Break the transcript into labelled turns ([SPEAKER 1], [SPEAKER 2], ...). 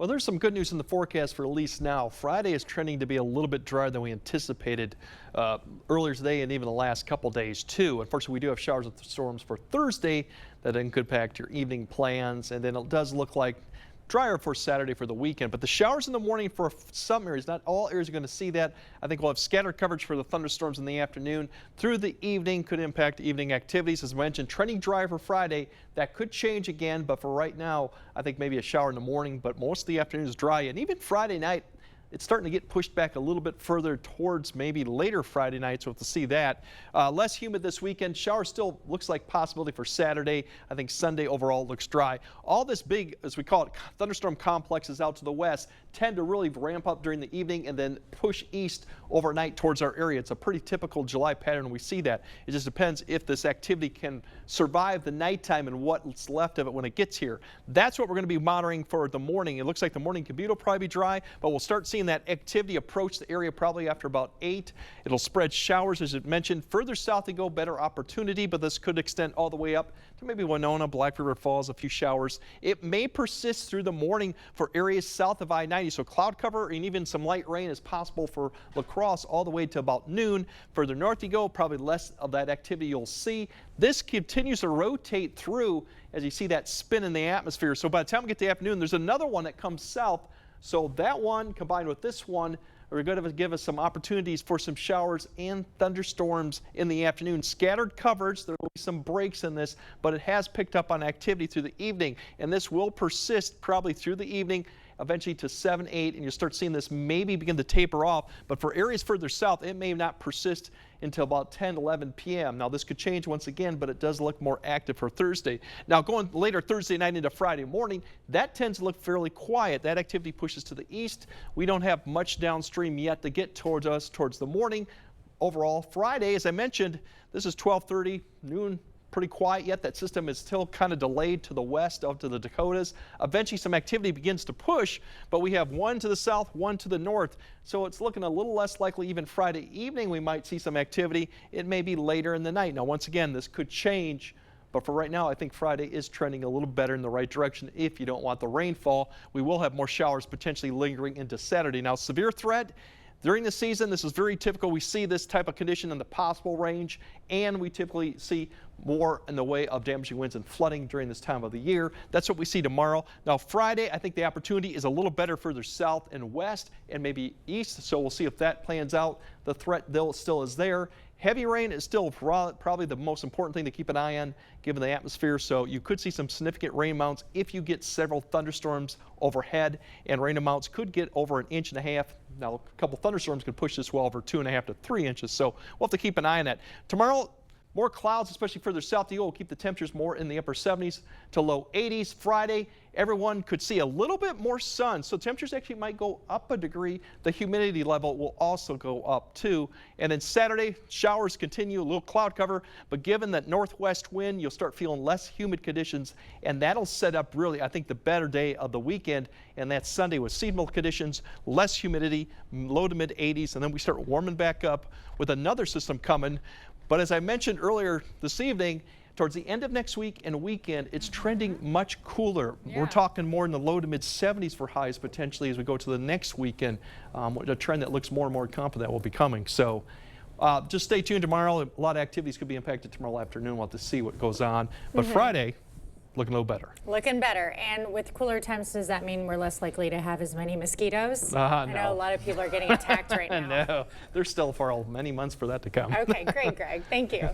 [SPEAKER 1] Well, there's some good news in the forecast for at least now. Friday is trending to be a little bit drier than we anticipated earlier today and even the last couple days too. Unfortunately, we do have showers and storms for Thursday that then could impact your evening plans, and then it does look like drier for Saturday for the weekend, but the showers in the morning for some areas, not all areas are going to see that. I think we'll have scattered coverage for the thunderstorms in the afternoon. Through the evening could impact evening activities. As mentioned, trending dry for Friday. That could change again, but for right now, I think maybe a shower in the morning, but most of the afternoon is dry. And even Friday night, it's starting to get pushed back a little bit further towards maybe later Friday night, so we'll have to see that. Less humid this weekend. Shower still looks like possibility for Saturday. I think Sunday overall looks dry. All this big, as we call it, thunderstorm complexes out to the west tend to really ramp up during the evening and then push east overnight towards our area. It's a pretty typical July pattern. We see that. It just depends if this activity can survive the nighttime and what's left of it when it gets here. That's what we're going to be monitoring for the morning. It looks like the morning commute will probably be dry, but we'll start seeing that activity approach the area probably after about 8. It'll spread showers, as it mentioned. Further south you go, better opportunity, but this could extend all the way up to maybe Winona, Black River Falls, a few showers. It may persist through the morning for areas south of I-90, so cloud cover and even some light rain is possible for La Crosse all the way to about noon. Further north you go, probably less of that activity you'll see. This continues to rotate through as you see that spin in the atmosphere. So by the time we get to the afternoon, there's another one that comes south. So that one combined with this one are going to give us some opportunities for some showers and thunderstorms in the afternoon. Scattered coverage, there will be some breaks in this, but it has picked up on activity through the evening, and this will persist probably through the evening, eventually to 7, 8, and you'll start seeing this maybe begin to taper off. But for areas further south, it may not persist until about 10, 11 p.m. Now, this could change once again, but it does look more active for Thursday. Now, going later Thursday night into Friday morning, that tends to look fairly quiet. That activity pushes to the east. We don't have much downstream yet to get towards us towards the morning. Overall, Friday, as I mentioned, this is 12:30, noon. Pretty quiet yet. That system is still kind of delayed to the west out to the Dakotas. Eventually some activity begins to push, but we have one to the south, one to the north. So it's looking a little less likely even Friday evening we might see some activity. It may be later in the night. Now once again, this could change, but for right now I think Friday is trending a little better in the right direction if you don't want the rainfall. We will have more showers potentially lingering into Saturday. Now severe threat. During the season, this is very typical. We see this type of condition in the possible range, and we typically see more in the way of damaging winds and flooding during this time of the year. That's what we see tomorrow. Now, Friday, I think the opportunity is a little better further south and west and maybe east, so we'll see if that plans out. The threat still is there. Heavy rain is still probably the most important thing to keep an eye on given the atmosphere, so you could see some significant rain amounts if you get several thunderstorms overhead, and rain amounts could get over 1.5 inches. Now, a couple thunderstorms could push this well over 2.5 to 3 inches, so we'll have to keep an eye on that. Tomorrow, more clouds, especially further south you go, will keep the temperatures more in the upper 70s to low 80s. Friday, everyone could see a little bit more sun, so temperatures actually might go up a degree. The humidity level will also go up too. And then Saturday, showers continue, a little cloud cover, but given that northwest wind, you'll start feeling less humid conditions, and that'll set up really, I think, the better day of the weekend, and that's Sunday with seasonal conditions, less humidity, low to mid 80s, and then we start warming back up with another system coming. But as I mentioned earlier this evening, towards the end of next week and weekend, it's trending much cooler. Yeah. We're talking more in the low to mid 70s for highs potentially as we go to the next weekend. A trend that looks more and more confident will be coming. So just stay tuned tomorrow. A lot of activities could be impacted tomorrow afternoon. We'll have to see what goes on. But Friday, looking a little better.
[SPEAKER 2] Looking better. And with cooler temps, does that mean we're less likely to have as many mosquitoes?
[SPEAKER 1] No.
[SPEAKER 2] I know a lot of people are getting attacked right now.
[SPEAKER 1] No, they're still for many months for that to come.
[SPEAKER 2] Okay, great, Greg. Thank you.